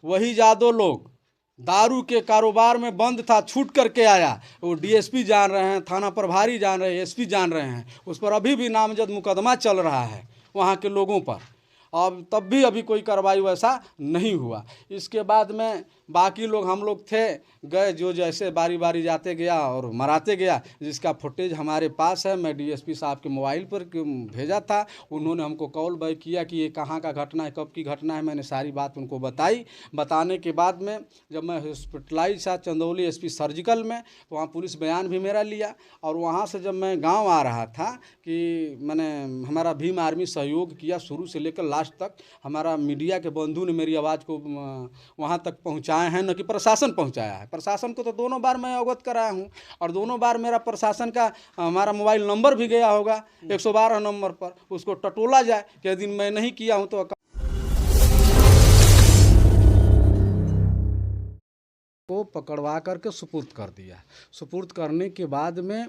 वही यादव लोग दारू के कारोबार में बंद था, छूट करके आया। वो डीएसपी जान रहे हैं, थाना प्रभारी जान रहे हैं, एसपी जान रहे हैं, उस पर अभी भी नामजद मुकदमा चल रहा है वहाँ के लोगों पर। अब तब भी अभी कोई कार्रवाई वैसा नहीं हुआ। इसके बाद में बाकी लोग, हम लोग थे गए, जो जैसे बारी बारी जाते गया और मराते गया, जिसका फुटेज हमारे पास है। मैं डीएसपी साहब के मोबाइल पर भेजा था, उन्होंने हमको कॉल बैक किया कि ये कहाँ का घटना है, कब की घटना है। मैंने सारी बात उनको बताई। बताने के बाद में जब मैं हॉस्पिटलाइज था चंदौली एसपी सर्जिकल में, तो वहाँ पुलिस बयान भी मेरा लिया। और वहाँ से जब मैं गाँव आ रहा था कि मैंने हमारा भीम आर्मी सहयोग किया शुरू से लेकर लास्ट तक। हमारा मीडिया के बंधु ने मेरी आवाज़ को वहाँ तक पहुँचाए हैं, न कि प्रशासन पहुँचाया है। प्रशासन को तो दोनों बार मैं अवगत कराया हूँ, और दोनों बार मेरा प्रशासन का हमारा मोबाइल नंबर भी गया होगा 112 नंबर पर, उसको टटोला जाए कि यदि मैं नहीं किया हूँ तो को पकड़वा करके सुपुर्द कर दिया। सुपुर्द करने के बाद में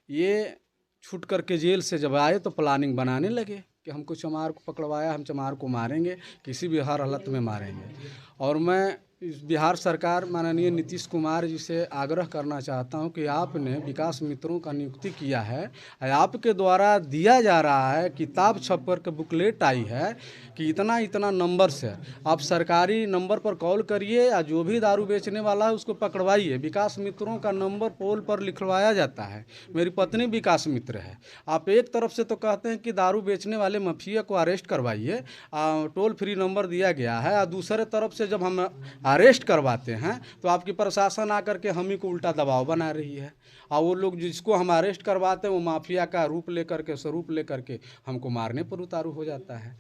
ये छूट करके जेल से जब आए तो प्लानिंग बनाने लगे कि हमको चमार को पकड़वाया, हम चमार को मारेंगे, किसी भी हर हालत में मारेंगे। और मैं इस बिहार सरकार माननीय नीतीश कुमार जी से आग्रह करना चाहता हूं कि आपने विकास मित्रों का नियुक्ति किया है, आपके द्वारा दिया जा रहा है, किताब छप कर के बुकलेट आई है कि इतना इतना नंबर से आप सरकारी नंबर पर कॉल करिए, या जो भी दारू बेचने वाला है उसको पकड़वाइए। विकास मित्रों का नंबर पोल पर लिखवाया जाता है। मेरी पत्नी विकास मित्र है। आप एक तरफ से तो कहते हैं कि दारू बेचने वाले माफिया को अरेस्ट करवाइए, टोल फ्री नंबर दिया गया है, और दूसरे तरफ से जब हम अरेस्ट करवाते हैं तो आपकी प्रशासन आकर के हम ही को उल्टा दबाव बना रही है। और वो लोग जिसको हम अरेस्ट करवाते हैं वो माफिया का रूप लेकर के, स्वरूप लेकर के हमको मारने पर उतारू हो जाता है।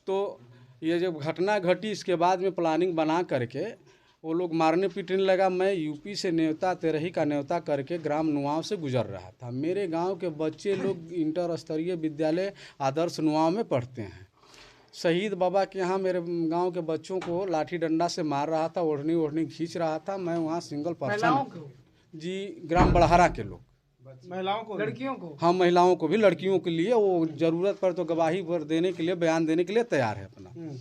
तो ये जब घटना घटी, इसके बाद में प्लानिंग बना करके वो लोग मारने पीटने लगा। मैं यूपी से न्योता, तेरही का न्योता करके ग्राम नुआव से गुजर रहा था। मेरे गांव के बच्चे लोग इंटर स्तरीय विद्यालय आदर्श नुआव में पढ़ते हैं। शहीद बाबा के यहाँ मेरे गांव के बच्चों को लाठी डंडा से मार रहा था, ओढ़नी ओढ़नी खींच रहा था। मैं वहाँ सिंगल पर्सन जी, ग्राम बड़हरा के लोग, महिलाओं को, लड़कियों को, हाँ महिलाओं को भी, लड़कियों के लिए वो ज़रूरत पर तो गवाही पर देने के लिए, बयान देने के लिए तैयार है अपना।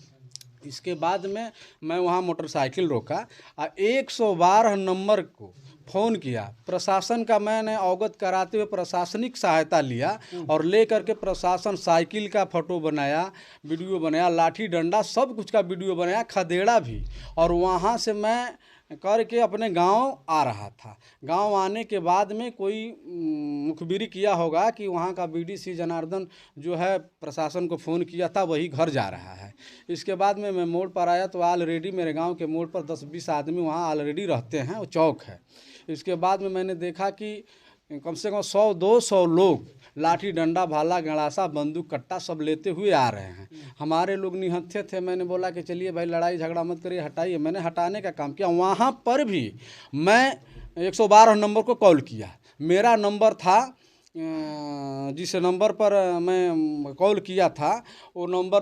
इसके बाद में मैं वहाँ मोटरसाइकिल रोका और 112 नंबर को फ़ोन किया। प्रशासन का मैंने अवगत कराते हुए प्रशासनिक सहायता लिया, और ले करके प्रशासन साइकिल का फ़ोटो बनाया, वीडियो बनाया, लाठी डंडा सब कुछ का वीडियो बनाया, खदेड़ा भी। और वहाँ से मैं करके अपने गांव आ रहा था। गांव आने के बाद में कोई मुखबिरी किया होगा कि वहाँ का बीडीसी जनार्दन जो है प्रशासन को फ़ोन किया था, वही घर जा रहा है। इसके बाद में मैं मोड़ पर आया तो ऑलरेडी मेरे गांव के मोड़ पर 10-20 आदमी वहाँ ऑलरेडी रहते हैं, वो चौक है। इसके बाद में मैंने देखा कि कम से कम 100-200 लोग लाठी डंडा भाला गड़ासा बंदूक कट्टा सब लेते हुए आ रहे हैं। हमारे लोग निहत्थे थे। मैंने बोला कि चलिए भाई लड़ाई झगड़ा मत करिए, हटाइए। मैंने हटाने का काम किया। वहाँ पर भी मैं 112 नंबर को कॉल किया। मेरा नंबर था, जिस नंबर पर मैं कॉल किया था वो नंबर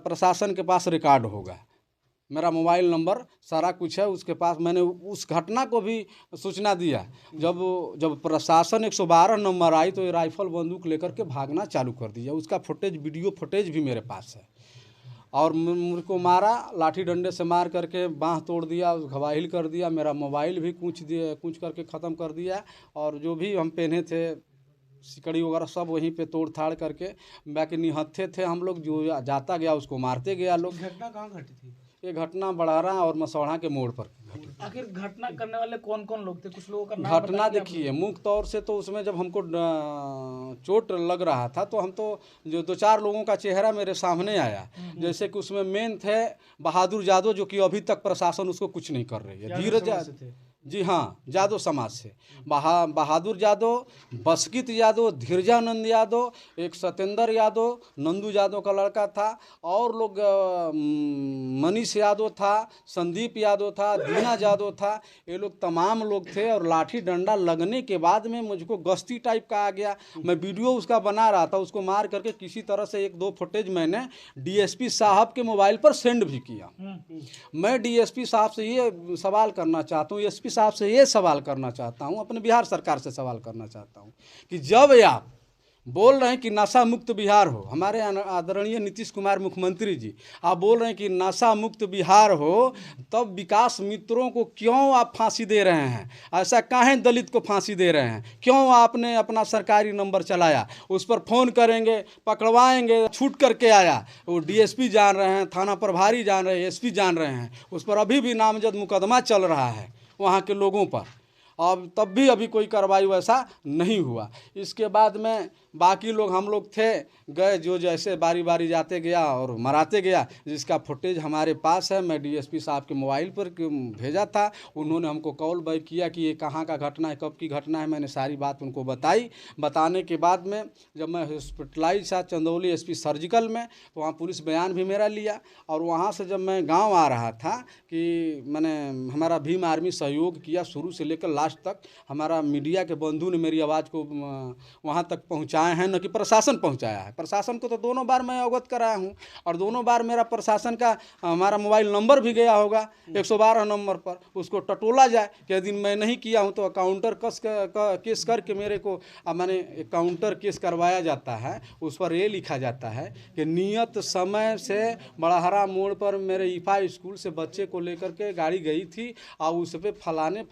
प्रशासन के पास रिकॉर्ड होगा। मेरा मोबाइल नंबर सारा कुछ है उसके पास। मैंने उस घटना को भी सूचना दिया। जब प्रशासन 112 नंबर आई तो ये राइफल बंदूक लेकर के भागना चालू कर दिया। उसका फुटेज, वीडियो फुटेज भी मेरे पास है। और मुझको मारा, लाठी डंडे से मार करके बाँह तोड़ दिया, घवाहिल कर दिया। मेरा मोबाइल भी कूच करके ख़त्म कर दिया। और जो भी हम पहने थे सिकड़ी वगैरह सब वहीं पे तोड़ थाड़ करके, बाकी निहत्थे थे हम लोग, जो जाता गया उसको मारते गया लोग। घटना कहाँ घटी थी? ये घटना बड़हरा और मसौढ़ा के मोड़ पर घटी। आखिर घटना करने वाले कौन कौन लोग थे? कुछ लोगों का नाम घटना देखिए, मुख्य तौर से तो उसमें जब हमको चोट लग रहा था तो हम तो जो 2-4 लोगों का चेहरा मेरे सामने आया। जैसे कि उसमें मेन थे बहादुर यादव, जो कि अभी तक प्रशासन उसको कुछ नहीं कर रही है। धीरज, जी हाँ, यादव समाज से बहादुर यादव, बसकित यादव, धीरजानंद यादव, एक सत्येंद्र यादव, नंदू यादव का लड़का था, और लोग मनीष यादव था, संदीप यादव था, दीना यादव था। ये लोग तमाम लोग थे। और लाठी डंडा लगने के बाद में मुझको गश्ती टाइप का आ गया। मैं वीडियो उसका बना रहा था, उसको मार करके किसी तरह से 1-2 फुटेज मैंने डीएसपी साहब के मोबाइल पर सेंड भी किया। मैं डीएसपी साहब से ये सवाल करना चाहता हूँ, एसपी साहब से ये सवाल करना चाहता हूँ, अपने बिहार सरकार से सवाल करना चाहता हूँ कि जब आप बोल रहे हैं कि नशा मुक्त बिहार हो, हमारे आदरणीय नीतीश कुमार मुख्यमंत्री जी, आप बोल रहे हैं कि नशा मुक्त बिहार हो, तब विकास मित्रों को क्यों आप फांसी दे रहे हैं? ऐसा काहे दलित को फांसी दे रहे हैं? क्यों आपने अपना सरकारी नंबर चलाया? उस पर फ़ोन करेंगे, पकड़वाएंगे, छूट करके आया, वो डीएसपी जान रहे हैं, थाना प्रभारी जान रहे हैं, एसपी जान रहे हैं, उस पर अभी भी नामजद मुकदमा चल रहा है वहाँ के लोगों पर। अब तब भी अभी कोई कार्रवाई वैसा नहीं हुआ। इसके बाद में बाकी लोग, हम लोग थे गए, जो जैसे बारी बारी जाते गया और मराते गया, जिसका फुटेज हमारे पास है। मैं डीएसपी साहब के मोबाइल पर भेजा था, उन्होंने हमको कॉल बैक किया कि ये कहाँ का घटना है, कब की घटना है। मैंने सारी बात उनको बताई। बताने के बाद में जब मैं हॉस्पिटलाइज था चंदौली एसपी सर्जिकल में, तो वहाँ पुलिस बयान भी मेरा लिया। और वहाँ से जब मैं गाँव आ रहा था कि मैंने हमारा भीम आर्मी सहयोग किया शुरू से लेकर लास्ट तक। हमारा मीडिया के बंधु ने मेरी आवाज़ को वहाँ तक पहुँचाए हैं, न कि प्रशासन पहुँचाया है। प्रशासन को तो दोनों बार मैं अवगत कराया हूँ, और दोनों बार मेरा प्रशासन का हमारा मोबाइल नंबर भी गया होगा 112 नंबर पर। उसको टटोला जाए कि यदि मैं नहीं किया हूँ तो काउंटर केस करके मेरे को मैंने काउंटर केस करवाया जाता है। उस पर ये लिखा जाता है कि नियत समय से बड़हरा मोड़ पर मेरे ईफा स्कूल से बच्चे को लेकर के गाड़ी गई थी, और उस पर फलाने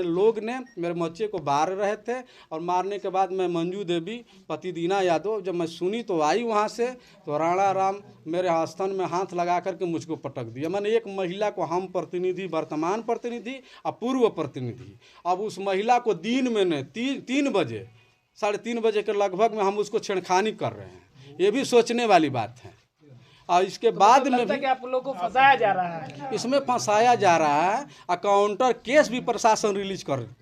लोग ने मेरे बच्चे को मार रहे थे। और मारने के बाद मैं मंजू देवी पति दीना यादव, जब मैं सुनी तो आई वहाँ से, तो राणा राम मेरे आस्थान में हाथ लगा करके मुझको पटक दिया। मैंने एक महिला को, हम प्रतिनिधि, वर्तमान प्रतिनिधि और पूर्व प्रतिनिधि, अब उस महिला को दिन में ने 3 बजे 3:30 बजे के लगभग में हम उसको छेड़खानी कर रहे हैं। ये भी सोचने वाली बात है। और इसके बाद में भी आप लोगों को फंसाया जा रहा है, इसमें फंसाया जा रहा है। काउंटर केस भी प्रशासन रिलीज कर दी।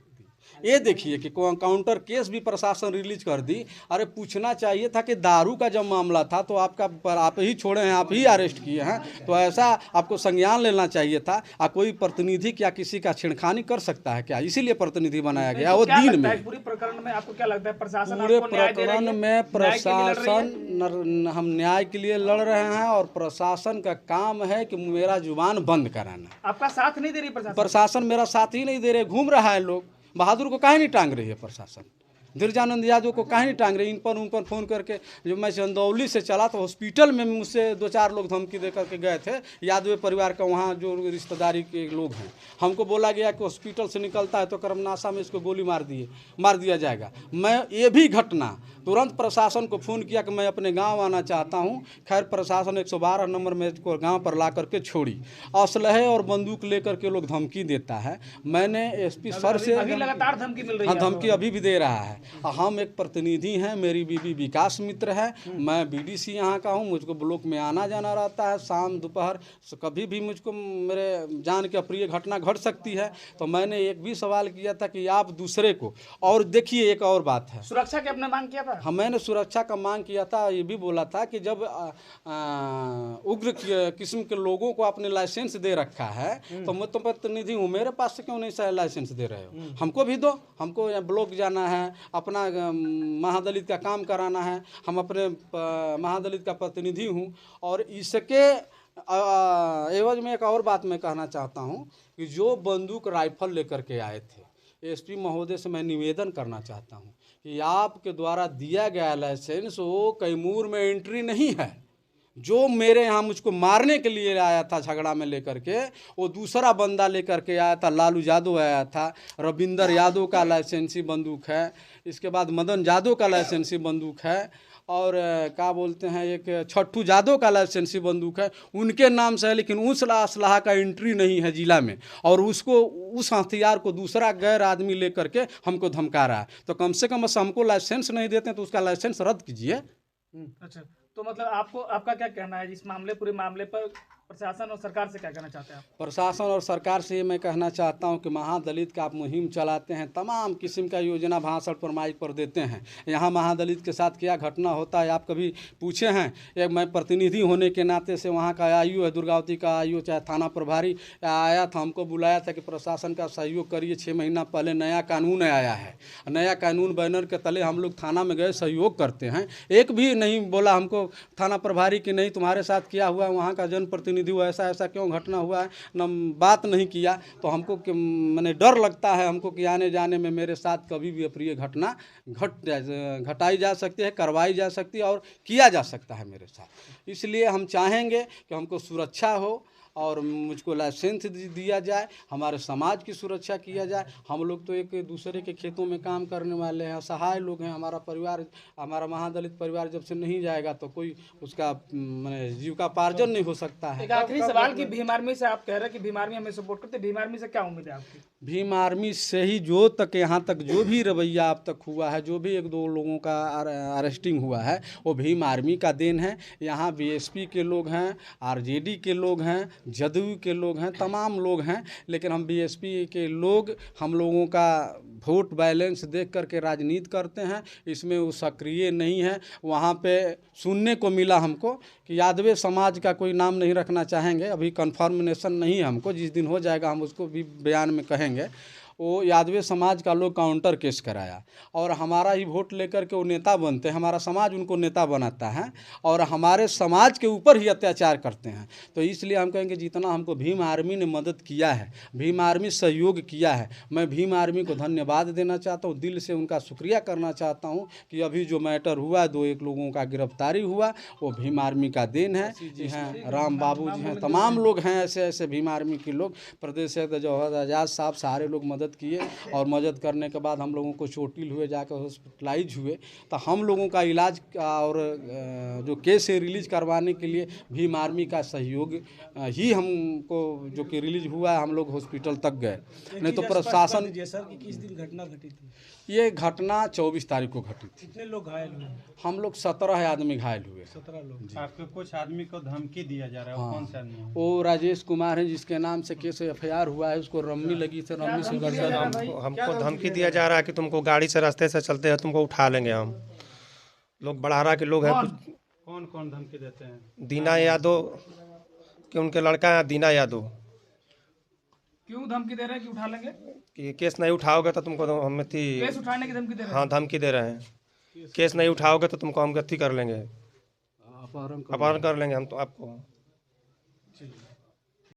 ये देखिए कि काउंटर केस भी प्रशासन रिलीज कर दी। अरे पूछना चाहिए था कि दारू का जब मामला था तो आप ही छोड़े हैं, आप ही अरेस्ट किए हैं, तो ऐसा आपको संज्ञान लेना चाहिए था। कोई प्रतिनिधि क्या किसी का छेड़खानी कर सकता है क्या? इसीलिए प्रतिनिधि बनाया गया। वो दिन में पूरे प्रकरण में आपको क्या लगता है प्रशासन पूरे प्रकरण में प्रशासन, हम न्याय के लिए लड़ रहे हैं, और प्रशासन का काम है कि मेरा जुबान बंद कराना। आपका साथ नहीं दे रही प्रशासन मेरा साथ ही नहीं दे रहे। घूम रहा है लोग। बहादुर को काहे नहीं टांग रही है प्रशासन? धीरजानंद यादव को काहे नहीं टांग रही? इन पर उन पर फ़ोन करके, जब मैं चंदौली से चला तो हॉस्पिटल में मुझसे 2-4 लोग धमकी दे करके गए थे। यादव परिवार का वहाँ जो रिश्तेदारी के लोग हैं, हमको बोला गया कि हॉस्पिटल से निकलता है तो कर्मनाशा में इसको गोली मार दिया जाएगा। मैं ये भी घटना तुरंत प्रशासन को फ़ोन किया कि मैं अपने गांव आना चाहता हूं। खैर प्रशासन 112 नंबर में को गांव पर ला करके छोड़ी। असलहे और बंदूक लेकर के लोग धमकी देता है। मैंने एसपी सर से अभी लगातार धमकी मिल रही है। धमकी अभी भी दे रहा है। हम एक प्रतिनिधि हैं, मेरी बीबी विकास मित्र है, मैं बीडीसी यहाँ का हूँ। मुझको ब्लॉक में आना जाना रहता है, शाम दोपहर कभी भी मुझको मेरे जान के अप्रिय घटना घट सकती है। तो मैंने एक भी सवाल किया था कि आप दूसरे को, और देखिए एक और बात है, सुरक्षा की आपने मांग किया था? मैंने सुरक्षा का मांग किया था। ये भी बोला था कि जब उग्र किस्म के लोगों को आपने लाइसेंस दे रखा है तो मैं तो प्रतिनिधि हूँ, मेरे पास से क्यों नहीं लाइसेंस दे रहे हो? हमको भी दो। हमको ब्लॉक जाना है, अपना महादलित का काम कराना है। हम अपने महादलित का प्रतिनिधि हूँ। और इसके एवज में एक और बात मैं कहना चाहता हूँ कि जो बंदूक राइफल लेकर के आए थे, एसपी महोदय से मैं निवेदन करना चाहता हूँ कि आपके द्वारा दिया गया लाइसेंस वो कैमूर में एंट्री नहीं है। जो मेरे यहाँ मुझको मारने के लिए आया था झगड़ा में लेकर के, वो दूसरा बंदा लेकर के आया था, लालू यादव आया था। रविंदर यादव का लाइसेंसी बंदूक है। इसके बाद मदन यादव का लाइसेंसी बंदूक है। और क्या बोलते हैं, एक छट्टू यादव का लाइसेंसी बंदूक है, उनके नाम से है। लेकिन उस असलाह का एंट्री नहीं है जिला में, और उसको उस हथियार को दूसरा गैर आदमी लेकर के हमको धमका रहा है। तो कम से कम हमको लाइसेंस नहीं देते हैं तो उसका लाइसेंस रद्द कीजिए। अच्छा, तो मतलब आपका क्या कहना है इस मामले, पूरे मामले पर प्रशासन और सरकार से क्या कहना चाहते हैं आप? प्रशासन और सरकार से ये मैं कहना चाहता हूँ कि महादलित का आप मुहिम चलाते हैं, तमाम किस्म का योजना भाषण पर माइक पर देते हैं। यहाँ महादलित के साथ क्या घटना होता है आप कभी पूछे हैं? एक मैं प्रतिनिधि होने के नाते से वहाँ का आयु है, दुर्गावती का आयु, चाहे थाना प्रभारी आया था, हमको बुलाया था कि प्रशासन का सहयोग करिए। 6 महीना पहले नया कानून आया है, नया कानून बैनर के तले हम लोग थाना में गए, सहयोग करते हैं। एक भी नहीं बोला हमको थाना प्रभारी कि नहीं तुम्हारे साथ क्या हुआ, वहाँ का जनप्रतिनिधि प्रतिनिधि हुआ, ऐसा ऐसा क्यों घटना हुआ है, न बात नहीं किया। तो हमको मैंने डर लगता है हमको कि आने जाने में मेरे साथ कभी भी अप्रिय घटना घटाई जा सकती है, करवाई जा सकती है और किया जा सकता है मेरे साथ। इसलिए हम चाहेंगे कि हमको सुरक्षा हो और मुझको लाइसेंस दिया जाए, हमारे समाज की सुरक्षा किया जाए। हम लोग तो एक दूसरे के खेतों में काम करने वाले हैं, असहाय लोग हैं। हमारा परिवार, हमारा महादलित परिवार जब से नहीं जाएगा तो कोई उसका मैंने जीविकापार्जन नहीं हो सकता है। एक आखिरी सवाल कि भीम आर्मी से आप कह रहे हैं कि भीम आर्मी हमें सपोर्ट करते हैं, भीम आर्मी से क्या उम्मीद है आपकी? भीम आर्मी से ही जो तक यहाँ तक जो भी रवैया अब तक हुआ है, जो भी एक दो लोगों का अरेस्टिंग हुआ है, वो भीम आर्मी का देन है। यहाँ बीएसपी के लोग हैं, आरजेडी के लोग हैं, जदयू के लोग हैं, तमाम लोग हैं। लेकिन हम बीएसपी के लोग हम लोगों का वोट बैलेंस देख करके राजनीति करते हैं, इसमें वो सक्रिय नहीं है। वहाँ पे सुनने को मिला हमको कि यादव समाज का कोई नाम नहीं रखना चाहेंगे, अभी कन्फर्मेशन नहीं है हमको, जिस दिन हो जाएगा हम उसको भी बयान में कहेंगे। वो यादव समाज का लोग काउंटर केस कराया और हमारा ही वोट लेकर के वो नेता बनते हैं, हमारा समाज उनको नेता बनाता है और हमारे समाज के ऊपर ही अत्याचार करते हैं। तो इसलिए हम कहेंगे जितना हमको भीम आर्मी ने मदद किया है, भीम आर्मी सहयोग किया है, मैं भीम आर्मी को धन्यवाद देना चाहता हूँ, दिल से उनका शुक्रिया करना चाहता हूँ कि अभी जो मैटर हुआ, 2-1 लोगों का गिरफ्तारी हुआ, वो भीम आर्मी का देन है। जी हाँ, राम बाबू जी हैं, तमाम लोग हैं ऐसे ऐसे भीम आर्मी के लोग, प्रदेश अध्यक्ष जवाहर आज़ाद साहब, सारे लोग मदद किए और मदद करने के बाद हम लोगों को चोटिल हुए, जाकर हॉस्पिटलाइज हुए। तो हम लोगों का इलाज और जो केस है रिलीज करवाने के लिए भीम आर्मी का सहयोग ही हमको जो कि रिलीज हुआ है, हम लोग हॉस्पिटल तक गए, नहीं तो प्रशासन। सर कि किस दिन घटना घटी थी? ये घटना 24 तारीख को घटी थी। कितने लोग घायल हुए? हम लोग 17 आदमी घायल हुए। 17 लोग। आपके कुछ आदमी को धमकी दिया जा रहा है, वो कौन से आदमी है? वो राजेश कुमार है जिसके नाम से केस FIR हुआ है, उसको रम्मी लगी थी, रम्मी से हमको धमकी दिया जा रहा है कि तुमको गाड़ी से रास्ते से चलते हैं तुमको उठा लेंगे हम लोग। बड़ारा के लोग हैं कुछ। कौन कौन धमकी देते हैं? दीना यादव कि उनके लड़का है दीना यादव। क्यों धमकी दे रहे हैं कि उठा लेंगे? कि केस नहीं उठाओगे तो तुमको हम केस उठाने की धमकी दे रहे हैं? हाँ धमकी दे रहे हैं, केस नहीं उठाओगे तो तुमको हम गति कर लेंगे, अपहरण कर लेंगे हम तो आपको।